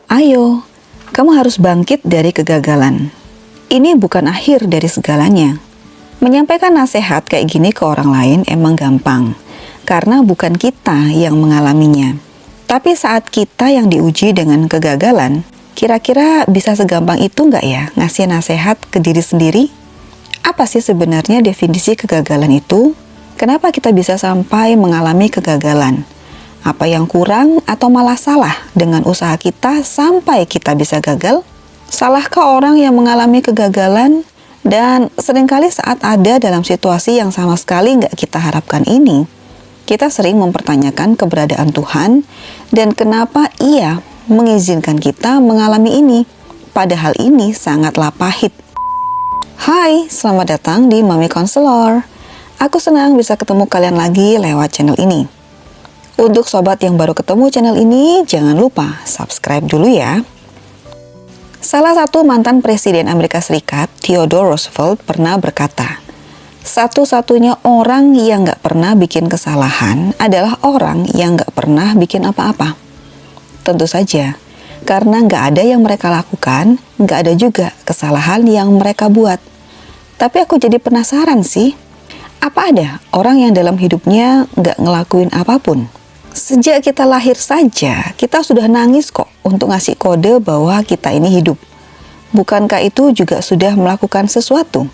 Ayo, kamu harus bangkit dari kegagalan. Ini bukan akhir dari segalanya. Menyampaikan nasihat kayak gini ke orang lain emang gampang, karena bukan kita yang mengalaminya. Tapi saat kita yang diuji dengan kegagalan, kira-kira bisa segampang itu nggak ya ngasih nasihat ke diri sendiri? Apa sih sebenarnya definisi kegagalan itu? Kenapa kita bisa sampai mengalami kegagalan? Apa yang kurang atau malah salah dengan usaha kita sampai kita bisa gagal? Salahkah orang yang mengalami kegagalan? Dan seringkali saat ada dalam situasi yang sama sekali nggak kita harapkan ini, kita sering mempertanyakan keberadaan Tuhan dan kenapa Ia mengizinkan kita mengalami ini, padahal ini sangatlah pahit. Hai, selamat datang di Mami Counselor. Aku senang bisa ketemu kalian lagi lewat channel ini. Untuk sobat yang baru ketemu channel ini, jangan lupa subscribe dulu ya. Salah satu mantan Presiden Amerika Serikat, Theodore Roosevelt, pernah berkata, satu-satunya orang yang gak pernah bikin kesalahan adalah orang yang gak pernah bikin apa-apa. Tentu saja, karena gak ada yang mereka lakukan, gak ada juga kesalahan yang mereka buat. Tapi aku jadi penasaran sih, apa ada orang yang dalam hidupnya gak ngelakuin apapun? Sejak kita lahir saja, kita sudah nangis kok untuk ngasih kode bahwa kita ini hidup. Bukankah itu juga sudah melakukan sesuatu?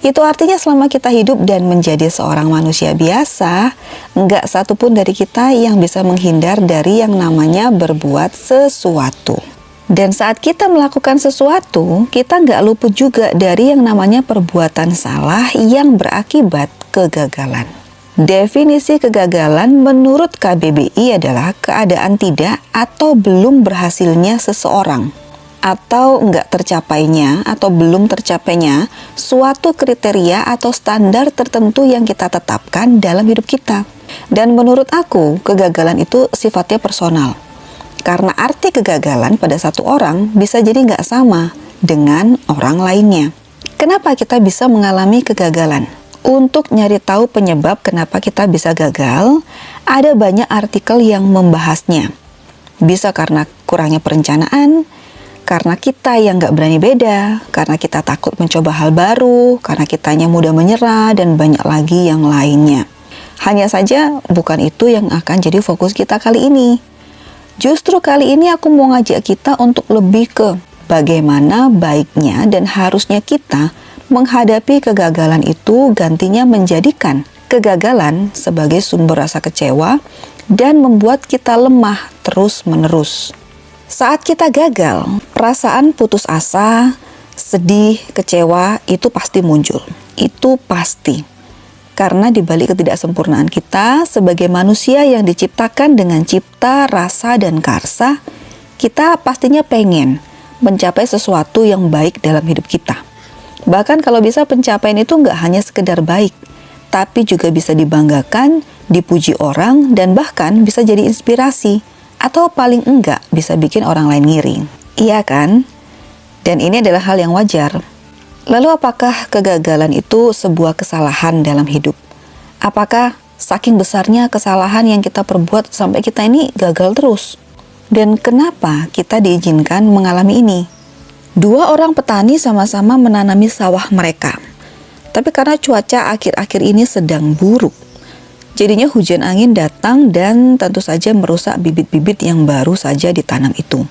Itu artinya selama kita hidup dan menjadi seorang manusia biasa, enggak satupun dari kita yang bisa menghindar dari yang namanya berbuat sesuatu. Dan saat kita melakukan sesuatu, kita enggak luput juga dari yang namanya perbuatan salah yang berakibat kegagalan. Definisi kegagalan menurut KBBI adalah keadaan tidak atau belum berhasilnya seseorang, atau enggak tercapainya atau belum tercapainya suatu kriteria atau standar tertentu yang kita tetapkan dalam hidup kita. Dan menurut aku, kegagalan itu sifatnya personal. Karena arti kegagalan pada satu orang bisa jadi enggak sama dengan orang lainnya. Kenapa kita bisa mengalami kegagalan? Untuk nyari tahu penyebab kenapa kita bisa gagal, ada banyak artikel yang membahasnya. Bisa karena kurangnya perencanaan, karena kita yang nggak berani beda, karena kita takut mencoba hal baru, karena kitanya mudah menyerah, dan banyak lagi yang lainnya. Hanya saja bukan itu yang akan jadi fokus kita kali ini. Justru kali ini aku mau ngajak kita untuk lebih ke bagaimana baiknya dan harusnya kita menghadapi kegagalan itu, gantinya menjadikan kegagalan sebagai sumber rasa kecewa dan membuat kita lemah terus-menerus. Saat kita gagal, perasaan putus asa, sedih, kecewa itu pasti muncul. Itu pasti. Karena di balik ketidaksempurnaan kita sebagai manusia yang diciptakan dengan cipta, rasa, dan karsa, kita pastinya pengen mencapai sesuatu yang baik dalam hidup kita. Bahkan kalau bisa pencapaian itu nggak hanya sekedar baik, tapi juga bisa dibanggakan, dipuji orang, dan bahkan bisa jadi inspirasi, atau paling enggak bisa bikin orang lain ngiri. Iya kan? Dan ini adalah hal yang wajar. Lalu apakah kegagalan itu sebuah kesalahan dalam hidup? Apakah saking besarnya kesalahan yang kita perbuat sampai kita ini gagal terus? Dan kenapa kita diizinkan mengalami ini? Dua orang petani sama-sama menanami sawah mereka. Tapi karena cuaca akhir-akhir ini sedang buruk, jadinya hujan angin datang dan tentu saja merusak bibit-bibit yang baru saja ditanam itu.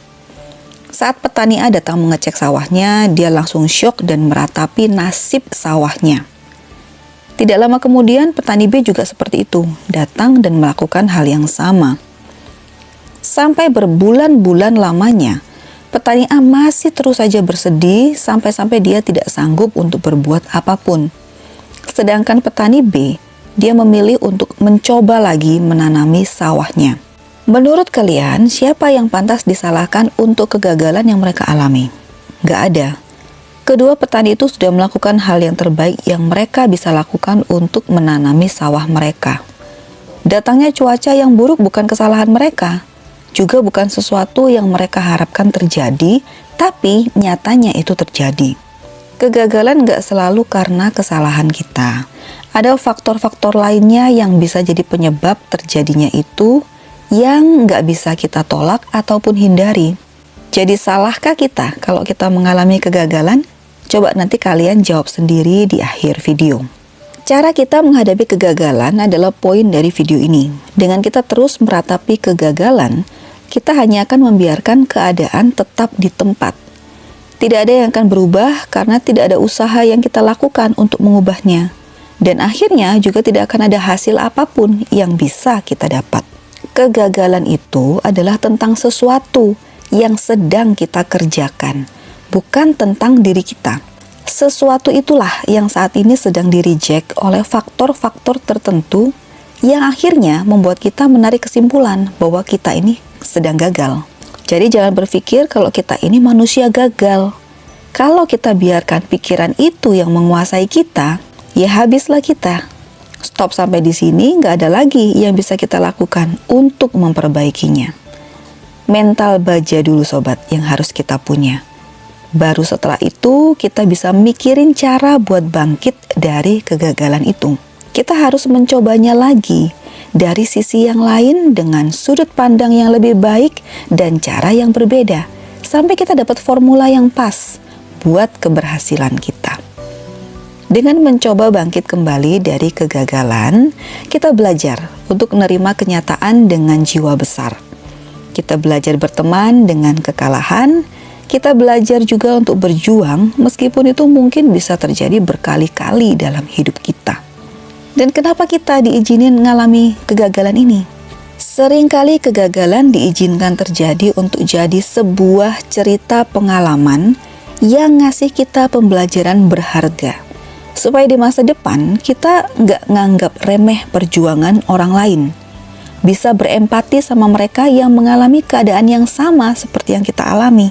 Saat petani A datang mengecek sawahnya, dia langsung syok dan meratapi nasib sawahnya. Tidak lama kemudian petani B juga seperti itu, datang dan melakukan hal yang sama. Sampai berbulan-bulan lamanya, petani A masih terus saja bersedih sampai-sampai dia tidak sanggup untuk berbuat apapun. Sedangkan petani B, dia memilih untuk mencoba lagi menanami sawahnya. Menurut kalian, siapa yang pantas disalahkan untuk kegagalan yang mereka alami? Gak ada. Kedua petani itu sudah melakukan hal yang terbaik yang mereka bisa lakukan untuk menanami sawah mereka. Datangnya cuaca yang buruk bukan kesalahan mereka. Juga bukan sesuatu yang mereka harapkan terjadi, tapi nyatanya itu terjadi. Kegagalan gak selalu karena kesalahan kita. Ada faktor-faktor lainnya yang bisa jadi penyebab terjadinya itu yang gak bisa kita tolak ataupun hindari. Jadi salahkah kita kalau kita mengalami kegagalan? Coba nanti kalian jawab sendiri di akhir video. Cara kita menghadapi kegagalan adalah poin dari video ini. Dengan kita terus meratapi kegagalan, kita hanya akan membiarkan keadaan tetap di tempat. Tidak ada yang akan berubah karena tidak ada usaha yang kita lakukan untuk mengubahnya. Dan akhirnya juga tidak akan ada hasil apapun yang bisa kita dapat. Kegagalan itu adalah tentang sesuatu yang sedang kita kerjakan, bukan tentang diri kita. Sesuatu itulah yang saat ini sedang di-reject oleh faktor-faktor tertentu yang akhirnya membuat kita menarik kesimpulan bahwa kita ini sedang gagal. Jadi jangan berpikir kalau kita ini manusia gagal. Kalau kita biarkan pikiran itu yang menguasai kita, ya habislah kita. Stop sampai di sini, nggak ada lagi yang bisa kita lakukan untuk memperbaikinya. Mental baja dulu sobat yang harus kita punya. Baru setelah itu kita bisa mikirin cara buat bangkit dari kegagalan itu. Kita harus mencobanya lagi dari sisi yang lain dengan sudut pandang yang lebih baik dan cara yang berbeda sampai kita dapat formula yang pas buat keberhasilan kita. Dengan mencoba bangkit kembali dari kegagalan, kita belajar untuk menerima kenyataan dengan jiwa besar. Kita belajar berteman dengan kekalahan. Kita belajar juga untuk berjuang meskipun itu mungkin bisa terjadi berkali-kali dalam hidup kita. Dan kenapa kita diizinin mengalami kegagalan ini? Seringkali kegagalan diizinkan terjadi untuk jadi sebuah cerita pengalaman yang ngasih kita pembelajaran berharga. Supaya di masa depan kita nggak nganggap remeh perjuangan orang lain. Bisa berempati sama mereka yang mengalami keadaan yang sama seperti yang kita alami.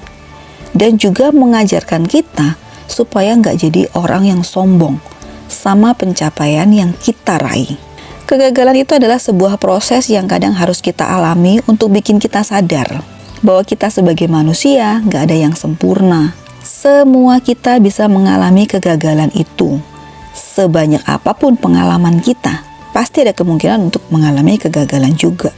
Dan juga mengajarkan kita supaya nggak jadi orang yang sombong sama pencapaian yang kita raih. Kegagalan itu adalah sebuah proses yang kadang harus kita alami untuk bikin kita sadar bahwa kita sebagai manusia nggak ada yang sempurna. Semua kita bisa mengalami kegagalan itu. Sebanyak apapun pengalaman kita, pasti ada kemungkinan untuk mengalami kegagalan juga.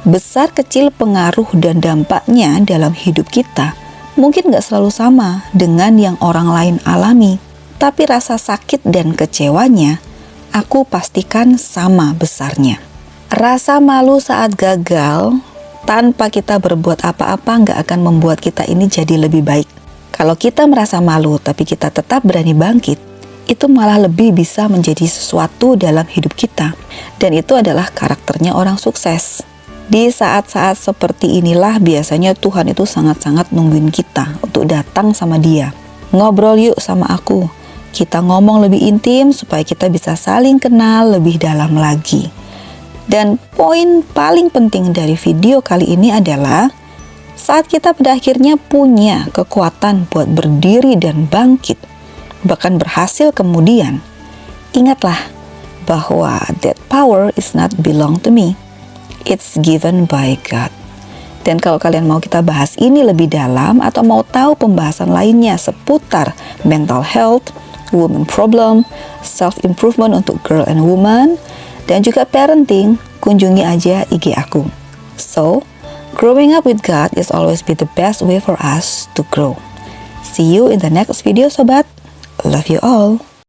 Besar kecil pengaruh dan dampaknya dalam hidup kita mungkin gak selalu sama dengan yang orang lain alami, tapi rasa sakit dan kecewanya aku pastikan sama besarnya. Rasa malu saat gagal tanpa kita berbuat apa-apa gak akan membuat kita ini jadi lebih baik. Kalau kita merasa malu tapi kita tetap berani bangkit, itu malah lebih bisa menjadi sesuatu dalam hidup kita. Dan itu adalah karakternya orang sukses. Di saat-saat seperti inilah biasanya Tuhan itu sangat-sangat nungguin kita untuk datang sama Dia. Ngobrol yuk sama aku. Kita ngomong lebih intim supaya kita bisa saling kenal lebih dalam lagi. Dan poin paling penting dari video kali ini adalah saat kita pada akhirnya punya kekuatan buat berdiri dan bangkit, bahkan berhasil kemudian, ingatlah bahwa that power is not belong to me. It's given by God. Dan kalau kalian mau kita bahas ini lebih dalam atau mau tahu pembahasan lainnya seputar mental health, woman problem, self-improvement untuk girl and woman, dan juga parenting, kunjungi aja IG aku. So, growing up with God is always be the best way for us to grow. See you in the next video, sobat. Love you all.